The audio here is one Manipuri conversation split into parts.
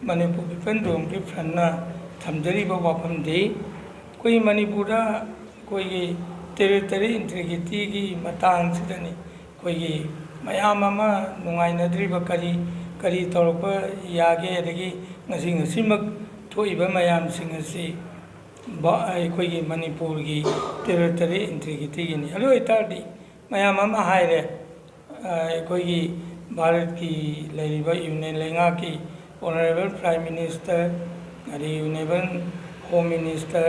मणिपुर पीपल की फ्रंटना थमजरीब वाफमदी कोई मणिपुर कोई टेरिटरी इंटीग्रिटी की मतंगसिदनी कोई मयाम अमा नुंगाइनद्रिब करी करी तौरप यागे अदगी ngasi ngasimak thoiba mayam sing asi koi manipur gi territory integrity gi ni alo itadi mayam ama haire koi gi bharat ki leriba union lenga ki honorable prime minister ari union home minister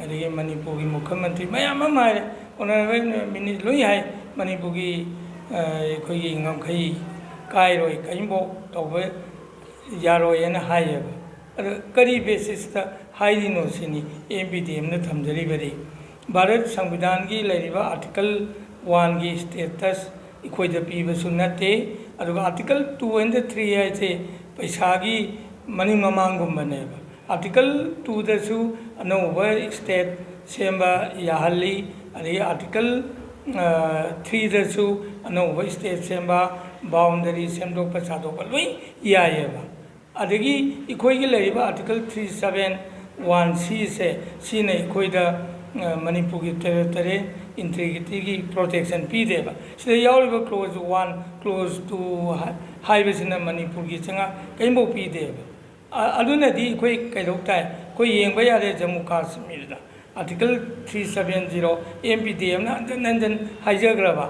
ari manipur gi mukhyamantri mayam ama haire honorable minister loi hai manipur gi koi gi ngamkhai kai roi kaimbo tawbe यारोयन हाइब करी बेसिस हाइनो सिनी एमपीडीएम ने थमजरीबरी भारत संविधान की लेरिबा आर्टिकल 1 की स्टेटस इखोइद पीबसु नते अदुगा आर्टिकल 2 एंड 3 है पैसा की मनी ममांगुमने आर्टिकल 2 दसु अनोब स्टेट सेंबा याहली अरे आर्टिकल 3 दसु अनोब स्टेट सेंबा बाउंडरी सेमदोप सादोप लोई यायबा अदगी इखोइगी लेरिबा आर्टिकल 371C से सीने इखोइदा मणिपुर की टेरिटरी इंटीग्रिटी की प्रोटेक्शन पीदेबा सिदा यावलिबा क्लोज 1 क्लोज 2 हाइबसिना मणिपुर की चंगा कइमो पीदेबा अदुनदी इखोइ कैदोक्ताय कोइ येंबा यारे जम्मू कश्मीर आर्टिकल 370 एमपीडीएम ना नंजन हाइजग्रबा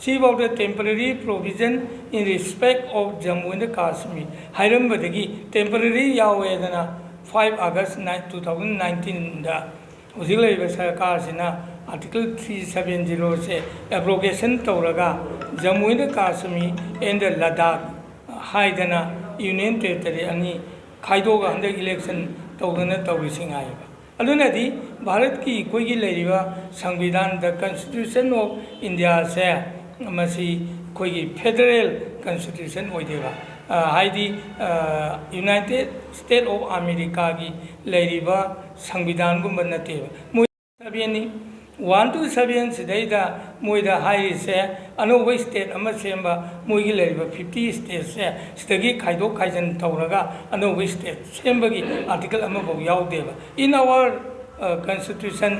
See about the temporary provision in respect of Jammu and Kashmir. Hairambadagi temporary Yawedana 5 August 2019 da Uzilay Sarkasina Article 370 se abrogation Tauraga Jammu and Kashmir and Ladakh Haidana Union Territory Ani Kaidoga under election Taugana Taurisingayaba. Alunadi Bharat ki Kogi Leriva Sanvidan the Constitution of India se मसी कोई फेडरल कॉन्स्टिट्यूशन होइदेबा हाइदी यूनाइटेड स्टेट ऑफ अमेरिका की लेरिबा संविधान गुम नतेबा मोय सबेनी 1 to 7 सिदैदा मोयदा हाइरी से अनोबा स्टेट अमा सेंबा मोयगी लेरिबा 50 स्टेट से सिदगी खाइदो खाइजन तौरगा अनोबा स्टेट सेंबगी आर्टिकल अमा बो याउदेबा इन आवर कॉन्स्टिट्यूशन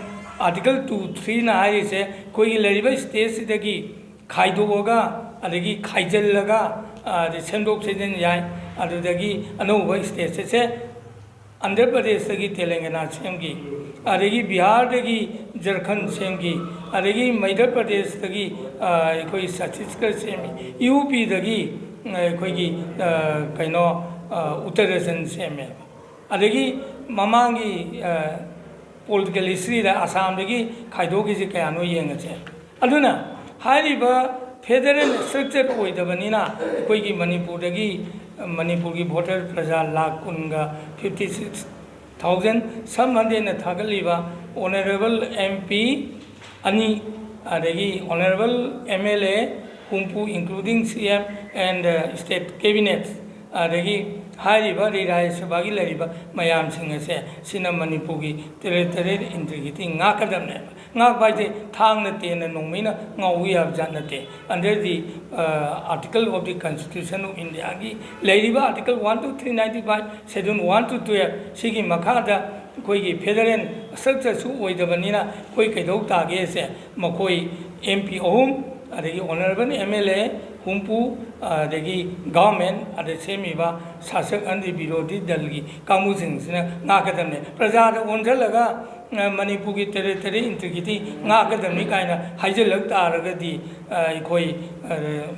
आर्टिकल 2 3 ना हाइरी से कोई लेरिबा स्टेट सिदगी खाइदोगा अदगी खाइजलगा सेंदोक सेजन याय अदुदगी अनोबा स्टेट से आंध्र प्रदेश की तेलंगाना सेमगी अदगी बिहार की झारखंड सेमगी अदगी मध्य प्रदेश की कोई छत्तीसगढ़ सेमी यूपी दगी कोई कइनो उत्तराखंड सेमे अदगी ममांगी पॉलिटिकल हिस्ट्री असम दगी खाइदोगी से कयानो येंगसे अदुना हारिबा फेडरल स्ट्रक्चर होइदबनिना कोई मणिपुर की वोटर प्रजा लाख कुनगा 56,000 समहंदे न थागलिबा ऑनरेबल एमपी अनि अदगी ऑनरेबल एमएलए हुंपू including CM and state cabinet अदगी हारिबा राज्य सभा की लेरिबा मयाम सिंह से सिना मणिपुर की टेरिटरी इंटीग्रिटी ngaकदमने ngak baije thang na te na nongmina ngawi ab janate under the article of the constitution of India gi leiriba article 1 to 395 schedule 1 to 12 sigi makhada koi gi federal structure su oidabanina koi kaidau tage se makoi mp ohum adagi honorable mla humpu adagi government ade semiba sasak andi birodi dal gi kamu sing sina ngakadamne praja da onjalaga Manipur की टेरिटरी इंटीग्रिटी ngaकदमनी कायना हाइजलक तारगदी कोई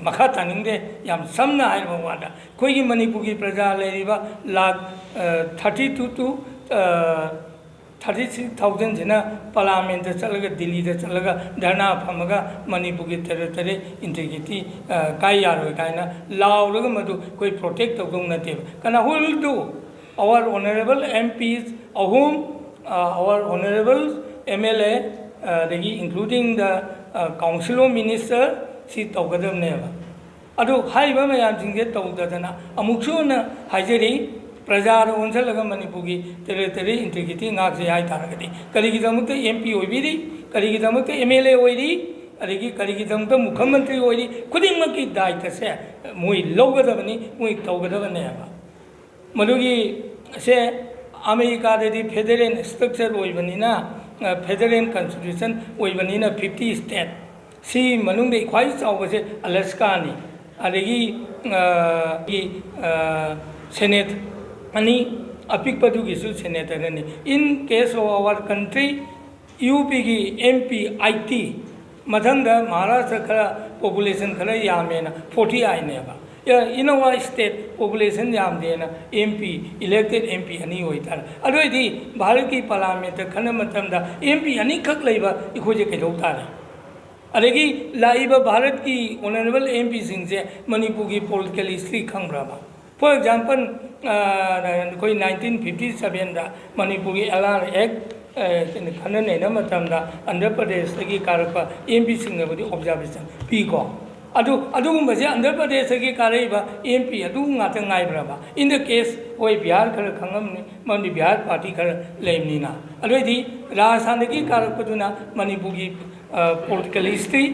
मखा तानिंगदे याम समना हाइबा वादा कोई मणिपुर की प्रजा लेरिबा लाख 32 to 36,000 जना पार्लियामेंट चलगा दिल्ली चलगा धरना फमगा मणिपुर की टेरिटरी इंटीग्रिटी काय यारो कायना लाउरगा मदु कोई प्रोटेक्ट तौदों नते कना होल दो आवर ऑनरेबल एमपीज अहोम our honorable MLA, including the council of minister, she togadam neva. Ado high bama yansing get togdana, amuxuna hajeri, Prajar Unsalaga Manipugi, territory integrity, Nazi I targeti, Karigizamuta MP Oibiri, Karigizamuta MLA Oidi, Karigizamuta Mukamantri Oidi, couldn't make it die to say, Mui Logadavani, Mui Togadava neva. मधुगी से अमेरिका दे फेडरल स्ट्रक्चर होइबनिना फेडरल कॉन्स्टिट्यूशन होइबनिना 50 स्टेट सी मनुंग दे ख्वाई चावबसे अलास्का नि अदगी सेनेट अनि अपिक पदुगिसु सेनेटर नि in case of our country UP की एमपी आईटी मधंग महाराष्ट्र खरा पॉपुलेशन खरा यामेना 40 आइनेबा इनोवा स्टेट पॉपुलेशन याम देना एमपी इलेक्टेड एमपी अनी होइतार अदोइदी भारत की पार्लियामेंट खन मतमदा एमपी अनी खक लेबा इखोजे कैदौतारे अदगी लाइबा भारत की ऑनरेबल एमपी सिंह से मणिपुर की पॉलिटिकल हिस्ट्री खंग्राबा फॉर एग्जांपल कोई 1957 दा मणिपुर की एलआर एक्ट खनने मतमदा आंध्र प्रदेश की कारक एमपी सिंह ने ऑब्जर्वेशन पीको अदुगुम्बसे आंध्र प्रदेश की कारइबा एमपी अदुगाते गाइब्राबा इन द केस होय बिहार खर खंगमनि मनि बिहार पार्टी खर लेमनिना अदोइदी राजस्थान की कारकदुना मणिपुर की पॉलिटिकल हिस्ट्री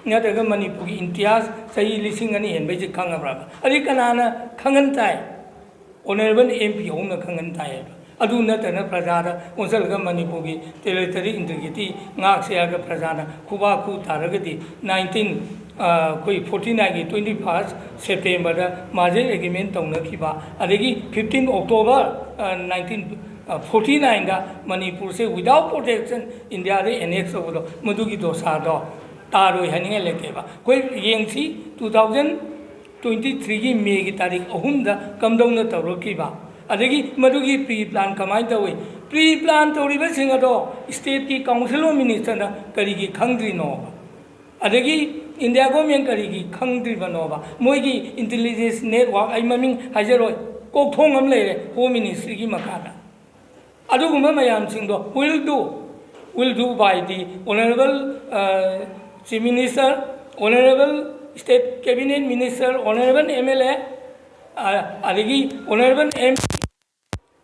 नतगा मणिपुर की इतिहास सही लिसिंग अनि हेनबैजे खंगब्राबा अदि कनाना खंगन ताय ऑनरेबल एमपी होना खंगन ताय अदु नतना प्रजादा ओंसलगा मणिपुर की टेरिटरी इंटीग्रिटी गाक्सेयागा प्रजादा खुबा खु तारगदी 19 कोई 49 की 21 सेप्टेम्बर माजे एग्रीमेंट तौनखिबा अदगी 15 अक्टोबर 1949 दा मणिपुर से विदाउट प्रोटेक्शन इंडिया रे एनेक्स होदो मधुगी दोसादो तारोय हनिंगे लेकेबा कोई येंसी 2023 की मे की तारीख 3 दा कमदौना तौरखिबा अदगी मधुगी प्री प्लान कमाई तौई प्री प्लान तौरिबा सिंगदो स्टेट की काउंसिल ऑफ मिनिस्टर करीगी खंगद्रिनो अदगी इंडिया गवर्नमेंट करीगी खंगद्रिबनोबा मोइगी इंटेलिजेंस नेटवर्क आई ममिंग हाइजरोय कोथोंग अम लेरे होम मिनिस्ट्री की मखादा अदुगुमा मयाम सिंगदो will do by the honorable chief minister, honorable state cabinet minister, honorable MLA, adagi honorable MP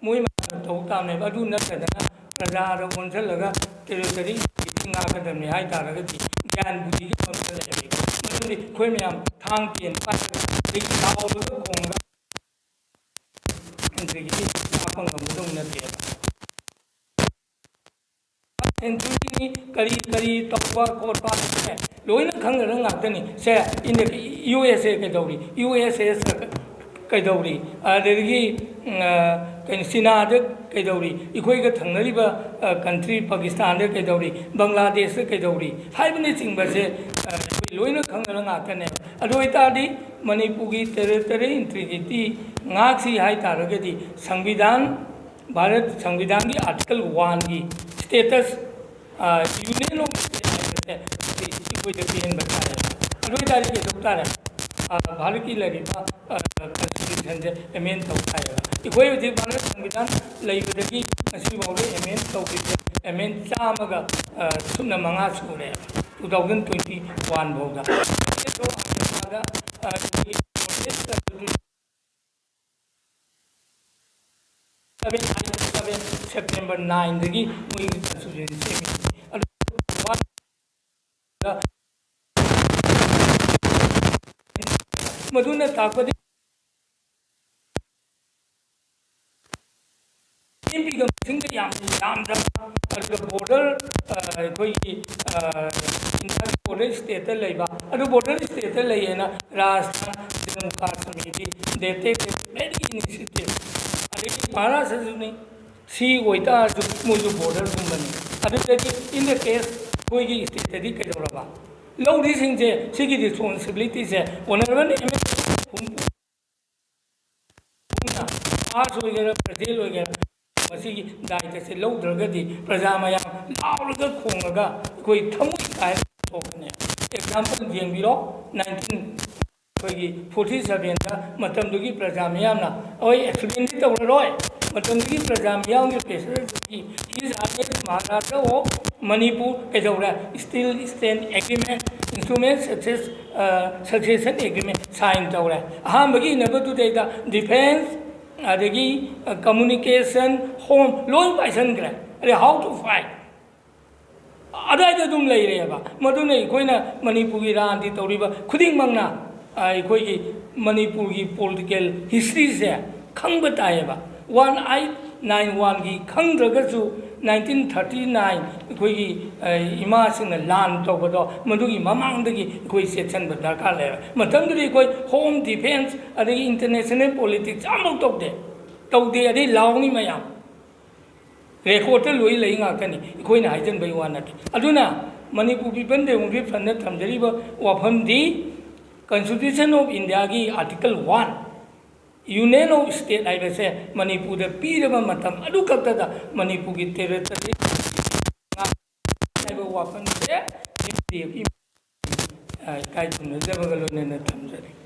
moi ma tawtamne adu natadana praja ro onjalaga territory nga kadamne hai taragati gyan budi ki mamla lebe maduri khoi myam thang tien pa dik taw ro konga indrigi apang ngamdong na te century करी करी तौबा कोरपा है लोइन खंग रंग आतनी से इन यूएसए के दौरी यूएसए के दौरी अदगी चीना के दौरी इखोई के थंगरिबा कंट्री पाकिस्तान के दौरी बांग्लादेश के दौरी हाइबने चिंबसे लोइन खंग रंग आतने अदोइतादी मणिपुर की टेरिटरी इंटीग्रिटी गाक्सी हाई तारगदी संविधान भारत संविधान की आर्टिकल 1 की स्टेटस यूनियन ऑफ कोई जगह बताया अगली तारीख के दोपहर है भारत की लड़ीबा कॉन्स्टिट्यूशन से एमेंड तौखाएगा कोई भी भारत संविधान लेबदगी मसी बाउले एमेंड तौखिबे एमेंड चामगा सुना मंगा सूरे 2021 भोगा तो आगे सेप्टेम्बर 9 दगी मुई कॉन्स्टिट्यूशन मधुना ताकद एमपी का सिंह याम बॉर्डर कोई इंटर बॉर्डर स्टेट लेबा अदु बॉर्डर स्टेट लेना राजस्थान जम्मू कश्मीर देते वेरी इनिशिएटिव अदगी महाराष्ट्र ने सी होइता मुझे बॉर्डर गुंबनी अदगी इन द केस कोई की स्टेट दी कदोरबा लौरी सिंह से सिगी रिस्पांसिबिलिटी से ऑनरेबल आर्ट्स वगैरह प्रजेल वगैरह मसीगी दायित्व से लौद्रगदी प्रजा मयाम लाउरगा खोंगगा कोई थमुई काय थोकने एग्जांपल जेंबिरो 1947 दा मतमदुगी प्रजा मयामना ओय एक्सप्लेन तौररोय मतमदुगी प्रजा मयाम के प्रेशर की हिज आदेश महाराष्ट्र ओ मणिपुर केदौरा still stand agreement instrument succession agreement sign तौरा अहमबगी नबदुदेदा डिफेंस अदगी कम्युनिकेशन होम लोन पाइसनग्रे अरे हाउ टू फाइट अदायद दुम लेरेबा मदुने कोइना मणिपुर की रांति तौरिबा खुदिंग मंगना कोई मणिपुर की पॉलिटिकल हिस्ट्री से खंग ताएबा 1891 की खंगद्रगसु 1939 अखोई इमा सिंह लान तौबदो मदुगी ममांगदगी अखोई सेक्शन दरकार ले मतंगदि अखोई होम डिफेंस अदगी इंटरनेशनल पॉलिटिक्स अमuk तौदे अदि लावनी मयाम रेकॉर्ड लोई लई ngakani अखोइना हाइजन बै वानति अदुना मणिपुर पीपल डेमोक्रेटिक फ्रंट थमजरीबा वाफमदी कॉन्स्टिट्यूशन ऑफ इंडिया की आर्टिकल 1 यूनियन ऑफ स्टेट आइबसे मणिपुर पीरबा मतम अदु कक्तदा मणिपुर की टेरिटरी आइबा वाफम से की काय तुन जबगलो ने थमजरी